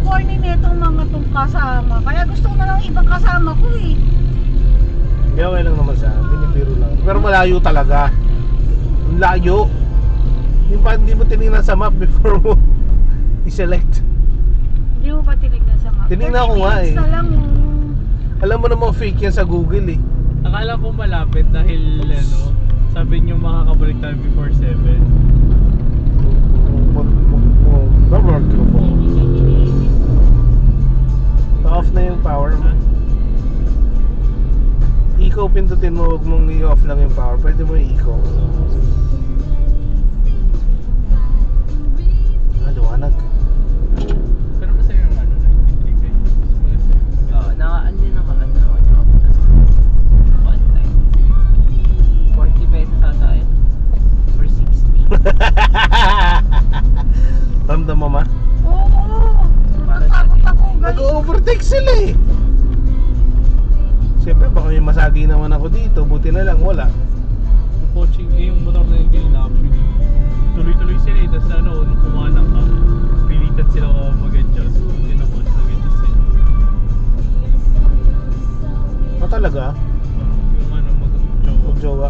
corny netong mga tong kasama. Kaya gusto ko na lang ibang kasama ko eh. Hindi, okay lang naman sa akin, binibiro lang. Pero malayo talaga. Ang layo. Hindi mo tinignan sa map before mo i-select. Hindi mo ba tinignan sa map? Tinignan ko nga eh. Na lang, Alam mo namang fake yan sa Google eh. Akala ko malapit dahil ano, sabi niyo makakabalik tayo before 7. Off na yung power mo. Eco pindutin mo, huwag mong i-off lang yung power. Pwede mo i-eco. Liwanag. Pero masaya yung ano, 93 kayo. Oo, ano din ako, one time. 40 pesos ata yun. Or 60. Ramdam mo ma? oo. Natatakot ako guys. Nag-overtake sila eh. Siyempre baka may masagi naman ako dito. Buti na lang wala. Yung coaching, yung motor na yung kanina actually. Tuloy-tuloy sila eh, tapos ano, nung kumanang ka, pilitan sila ko mag-adjust. Hindi naman, nag-adjust sila. Talaga? Yung ano, mag-jowa. Mag-jowa.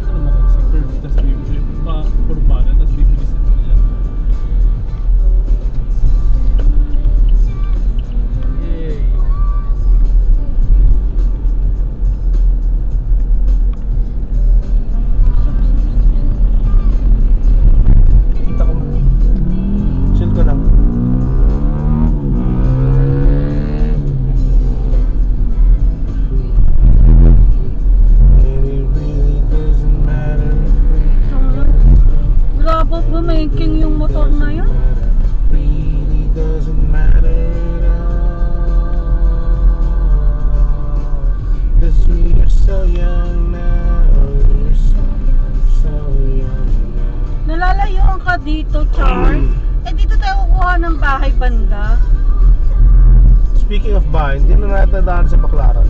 Ano naman kasi curve, tapos bibili, kurbana, tapos bibilisan nila. Yay! Kita ko. Chill ko lang. Grabe ba making yung motor na yun? Really doesn't matter at all. 'Cause we're so young now. We're so young now. Nalalayuan ka dito, Charles. Eh dito tayo kukuha ng bahay banda. Speaking of bahay, hindi na natin nadaan sa Baclaran.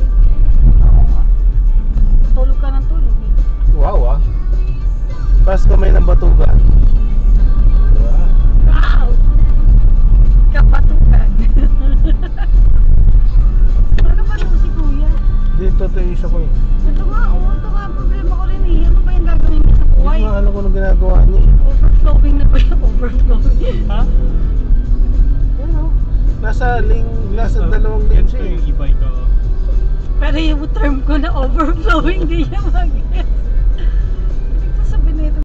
Tulog ka ng tulog eh. Wow ah. Pas kamay ng batugan. Diba? Wow! Kapatukan. Ano ba ito si Kuya? Dito ito yung isa ko eh. Ito nga, ito nga ang problema ko rin eh. Ano ba yung gagawin niya sa Hindi buhay? ko nga alam kung anong ginagawa niya eh. Overflowing na ba yung overflowing? Ha? Ano? Nasa dalawang lane Gets ko siya eh. yung e-bike ko. Pero yung term ko na overflowing, di niya mag-gets.